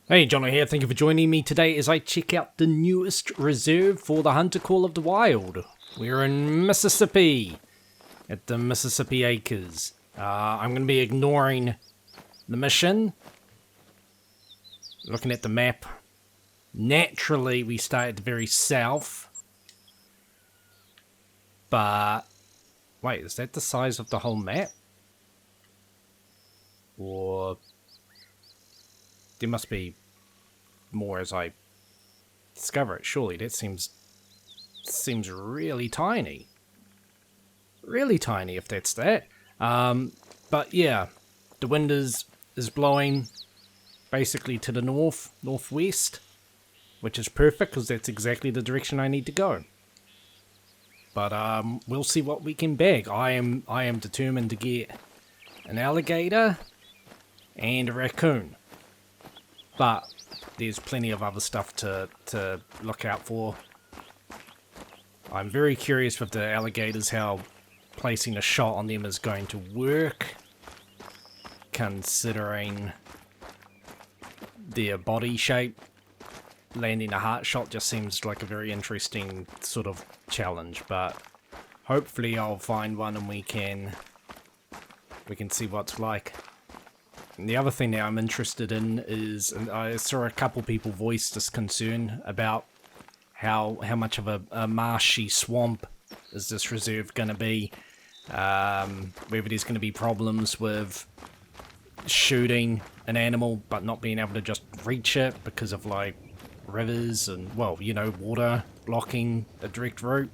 Hey, Jono here. Thank you for joining me today as I check out the newest reserve for the Hunter Call of the Wild. We're in Mississippi, at the Mississippi Acres. I'm going to be ignoring the mission. Looking at the map. Naturally, we start at the very south. But, wait, is that the size of the whole map? Or there must be more as I discover it. Surely that seems really tiny. Really tiny, if that's that. But yeah, the wind is blowing basically to the northwest, which is perfect because that's exactly the direction I need to go. But we'll see what we can bag. I am determined to get an alligator and a raccoon. But there's plenty of other stuff to look out for. I'm very curious with the alligators how placing a shot on them is going to work, considering their body shape. Landing a heart shot just seems like a very interesting sort of challenge, but hopefully I'll find one and we can see what it's like. And the other thing that I'm interested in is, and I saw a couple people voice this concern about how much of a marshy swamp is this reserve going to be, whether there's going to be problems with shooting an animal but not being able to just reach it because of like rivers and, well, you know, water blocking a direct route.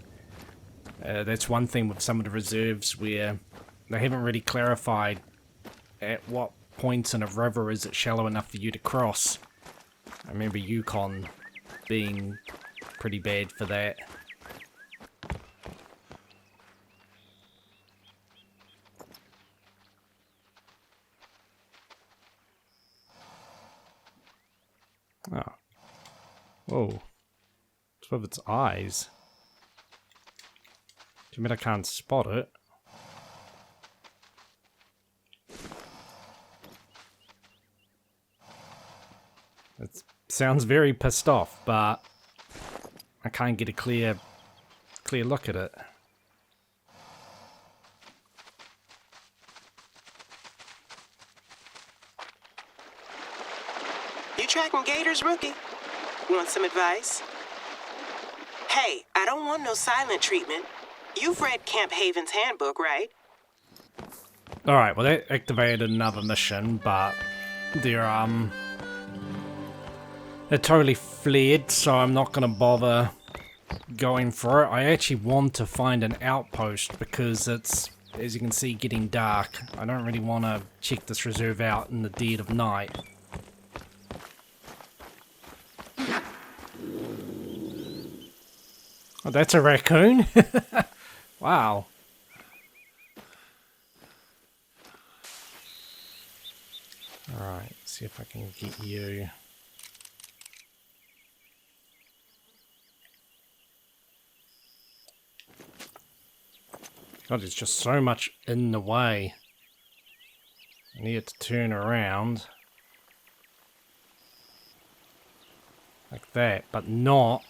That's one thing with some of the reserves where they haven't really clarified at what points in a river is it shallow enough for you to cross. I remember Yukon being pretty bad for that. Oh. Whoa. It's with its eyes. Do you mean I can't spot it? It sounds very pissed off, but I can't get a clear look at it. You tracking gators, rookie? Want some advice? Hey, I don't want no silent treatment. You've read Camp Haven's handbook, right? Alright, well that activated another mission, but they're totally fled, so I'm not going to bother going for it. I actually want to find an outpost because it's, as you can see, getting dark. I don't really want to check this reserve out in the dead of night. Oh, that's a raccoon? Wow. Alright, see if I can get you. God, there's just so much in the way. I need it to turn around. Like that, but not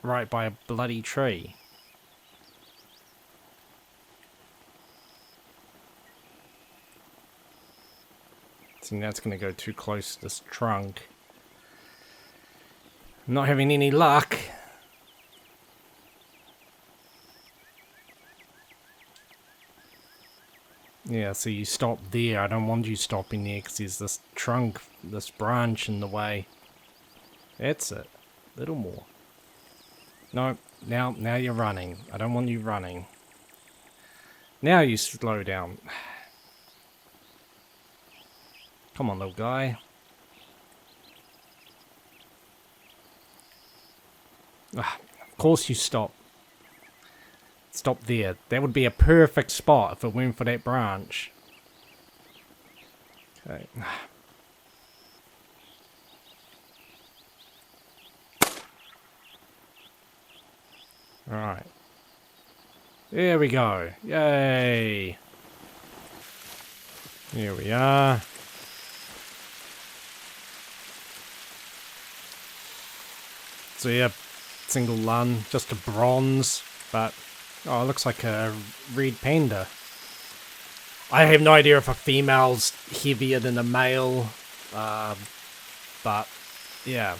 right by a bloody tree. I think that's going to go too close to this trunk. I'm not having any luck. Yeah, so you stop there. I don't want you stopping there because there's this trunk, this branch in the way. That's it. Little more. No, now you're running. I don't want you running. Now you slow down. Come on, little guy. Of course you stop. Stop there. That would be a perfect spot if it went for that branch. Okay. Alright. There we go. Yay! Here we are. So yeah, single lung, just a bronze, but oh, it looks like a red panda. I have no idea if a female's heavier than a male, but yeah.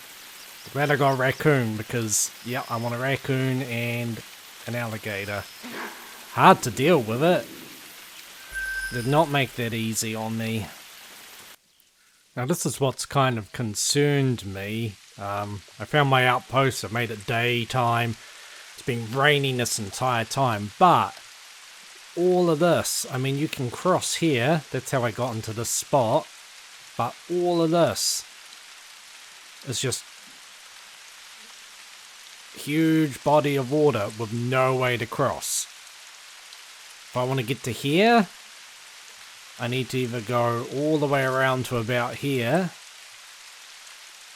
Glad I got a raccoon because, yeah, I want a raccoon and an alligator. Hard to deal with it. Did not make that easy on me. Now this is what's kind of concerned me. I found my outpost, I made it daytime. It's been raining this entire time, but all of this, I mean, you can cross here. That's how I got into this spot. But all of this is just huge body of water with no way to cross. If I want to get to here, I need to either go all the way around to about here,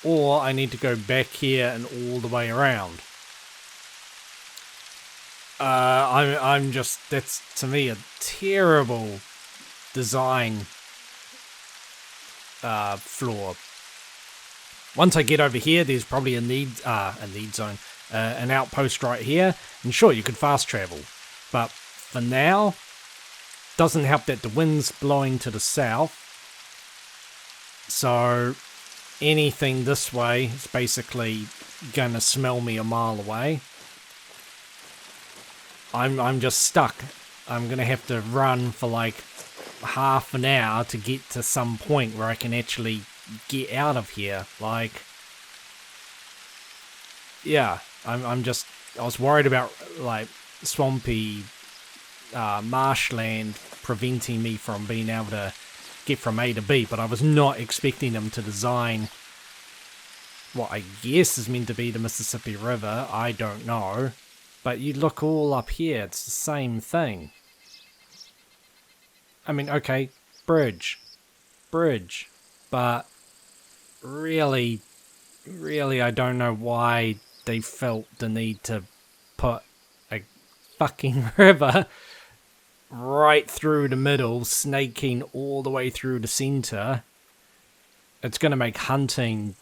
or I need to go back here and all the way around. I'm just, that's to me a terrible design flaw. Once I get over here, there's probably a need zone, an outpost right here, and sure, you could fast travel, but for now, doesn't help that the wind's blowing to the south, so anything this way is basically gonna smell me a mile away. I'm just stuck. I'm gonna have to run for like half an hour to get to some point where I can actually get out of here. Like, yeah, I was worried about like swampy marshland preventing me from being able to get from A to B, but I was not expecting them to design what I guess is meant to be the Mississippi River. I don't know, but you look all up here, it's the same thing. I mean, okay, bridge, but really, I don't know why they felt the need to put a fucking river right through the middle, snaking all the way through the center. It's going to make hunting,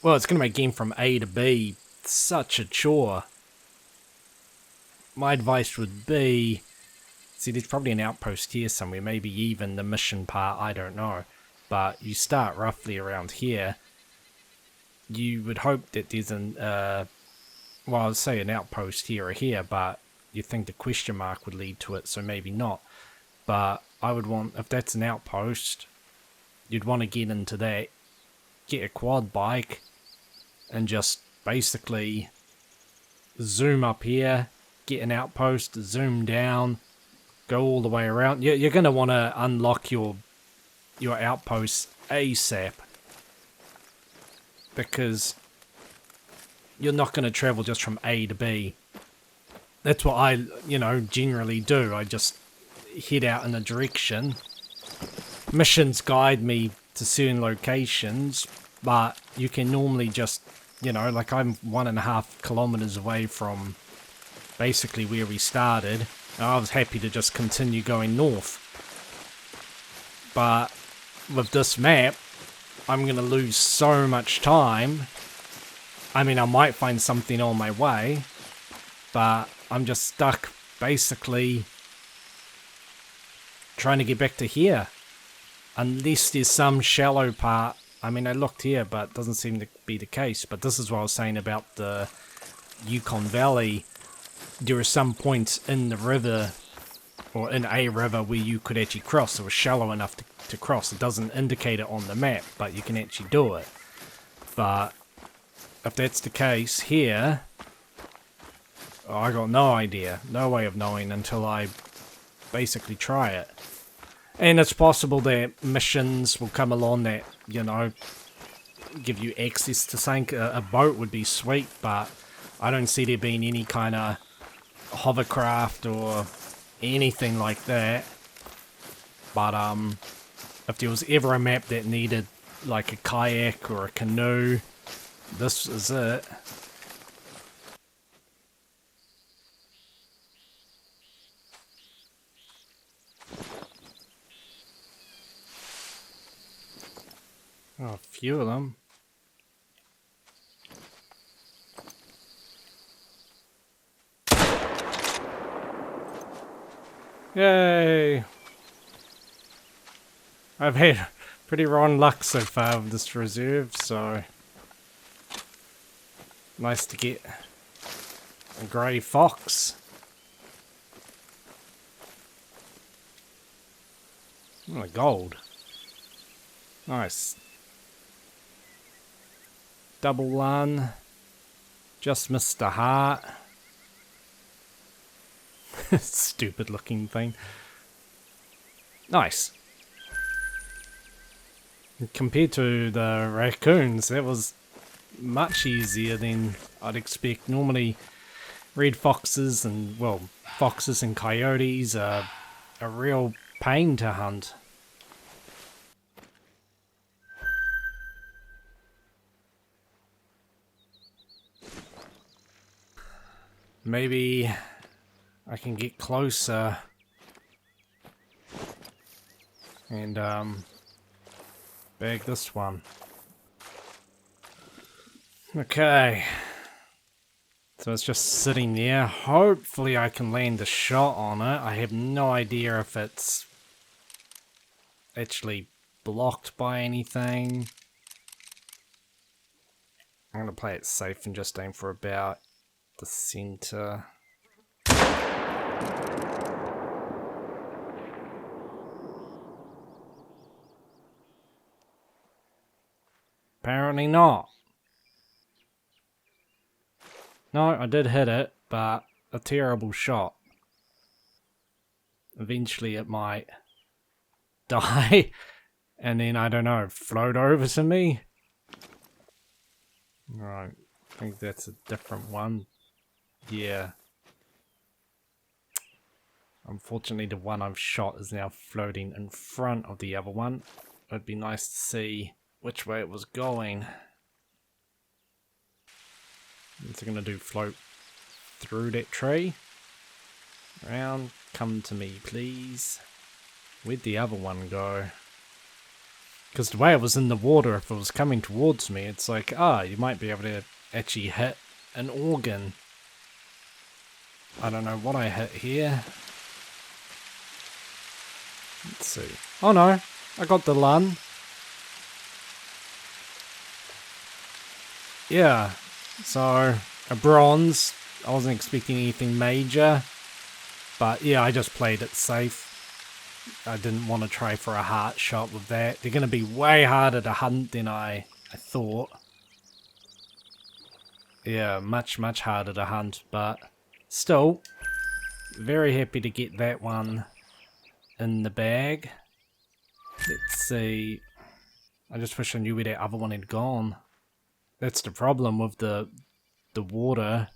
well, it's going to make getting from A to B such a chore. My advice would be, see, there's probably an outpost here somewhere, maybe even the mission part, I don't know. But you start roughly around here. You would hope that there's well, I'd say an outpost here or here, but you think the question mark would lead to it, so maybe not. But I would want, if that's an outpost, you'd want to get into that, get a quad bike, and just basically zoom up here, get an outpost, zoom down, go all the way around. You're going to want to unlock your outposts ASAP, because you're not going to travel just from A to B. That's what I, generally do. I just head out in a direction. Missions guide me to certain locations, but you can normally just, like I'm 1.5 kilometers away from basically where we started. I was happy to just continue going north. But with this map, I'm going to lose so much time. I mean, I might find something on my way, but I'm just stuck basically trying to get back to here. Unless there's some shallow part. I mean, I looked here, but it doesn't seem to be the case. But this is what I was saying about the Yukon Valley. There are some points in the river, or in a river, where you could actually cross. It was shallow enough to cross. It doesn't indicate it on the map, but you can actually do it. But if that's the case here, I got no idea. No way of knowing until I basically try it. And it's possible that missions will come along that, give you access to something. A boat would be sweet, but I don't see there being any kind of hovercraft or anything like that. But if there was ever a map that needed like a kayak or a canoe, this is it. Oh, a few of them. Yay! I've had pretty rotten luck so far with this reserve, so nice to get a grey fox. Oh, gold. Nice. Double one. Just missed a heart. Stupid looking thing. Nice. Compared to the raccoons, that was much easier than I'd expect. Normally, red foxes and, well, foxes and coyotes are a real pain to hunt. Maybe I can get closer and bag this one. Okay. So it's just sitting there. Hopefully I can land a shot on it. I have no idea if it's actually blocked by anything. I'm going to play it safe and just aim for about the center. Apparently not. No, I did hit it, but a terrible shot. Eventually it might die, and then, I don't know, float over to me. Right, I think that's a different one. Yeah. Unfortunately, the one I've shot is now floating in front of the other one. It'd be nice to see which way it was going. What's it gonna do? Float through that tree? Around, come to me, please. Where'd the other one go? Because the way it was in the water, if it was coming towards me, it's like, you might be able to actually hit an organ. I don't know what I hit here. Let's see. Oh no, I got the lung. Yeah, so a bronze. I wasn't expecting anything major. But yeah, I just played it safe. I didn't want to try for a heart shot with that. They're going to be way harder to hunt than I thought. Yeah, much harder to hunt, but still, very happy to get that one in the bag. Let's see. I just wish I knew where that other one had gone. That's the problem with the water.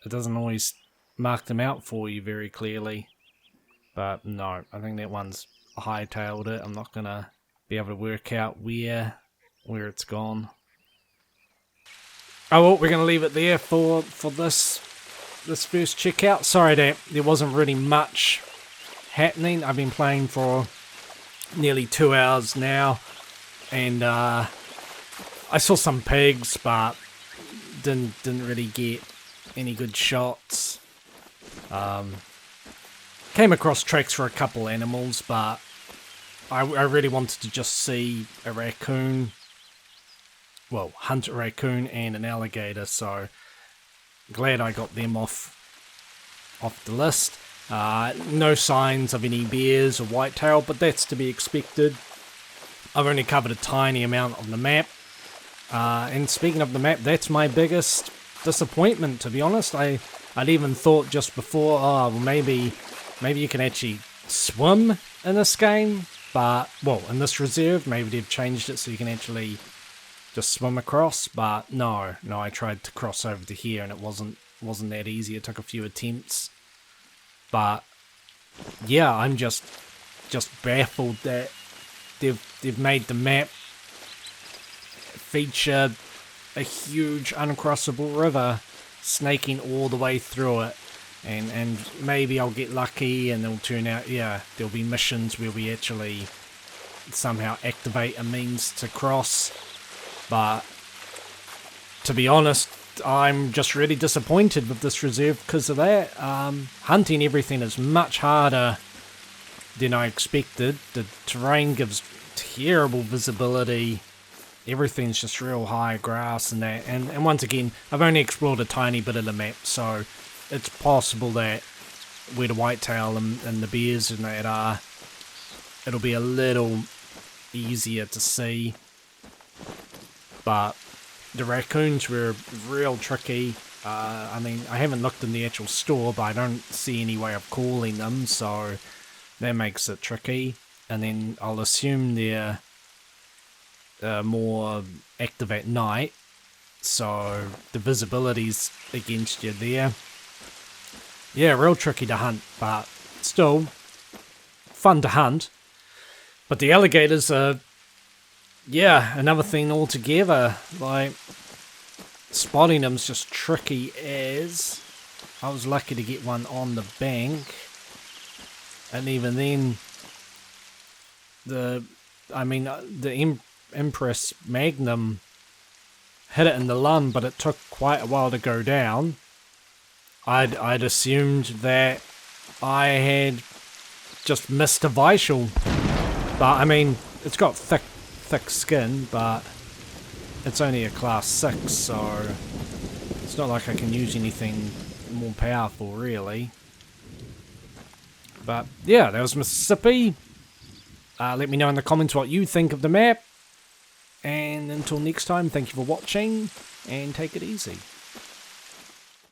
It doesn't always mark them out for you very clearly. But no, I think that one's hightailed it. I'm not gonna be able to work out where it's gone. Oh well, we're gonna leave it there for this first checkout. Sorry that there wasn't really much happening. I've been playing for nearly 2 hours now, and I saw some pigs, but didn't really get any good shots. Came across tracks for a couple animals, but I really wanted to just see a raccoon. Well, hunt a raccoon and an alligator, so glad I got them off the list. No signs of any bears or whitetail, but that's to be expected. I've only covered a tiny amount of the map. And speaking of the map, that's my biggest disappointment, to be honest. I'd even thought just before, well, maybe you can actually swim in this game, but, well, in this reserve, maybe they've changed it so you can actually just swim across, but no, I tried to cross over to here and it wasn't that easy. It took a few attempts, but yeah, I'm just baffled that they've made the map feature a huge uncrossable river snaking all the way through it. And maybe I'll get lucky and it'll turn out, yeah, there'll be missions where we actually somehow activate a means to cross. But to be honest, I'm just really disappointed with this reserve because of that. Hunting everything is much harder than I expected. The terrain gives terrible visibility. Everything's just real high grass and that. And once again, I've only explored a tiny bit of the map, so it's possible that where the whitetail and the bears and that are, it'll be a little easier to see. But the raccoons were real tricky. I mean, I haven't looked in the actual store, but I don't see any way of calling them, so that makes it tricky. And then I'll assume they're more active at night, so the visibility's against you there. Yeah, real tricky to hunt, but still fun to hunt. But the alligators are, yeah, another thing altogether. Like, spotting them's just tricky as. I was lucky to get one on the bank, and even then, the Empress Magnum hit it in the lung, but it took quite a while to go down. I'd assumed that I had just missed a vitral, but I mean, it's got thick skin, but it's only a class 6, so it's not like I can use anything more powerful, really. But yeah, that was Mississippi. Let me know in the comments what you think of the map. And until next time, thank you for watching, and take it easy.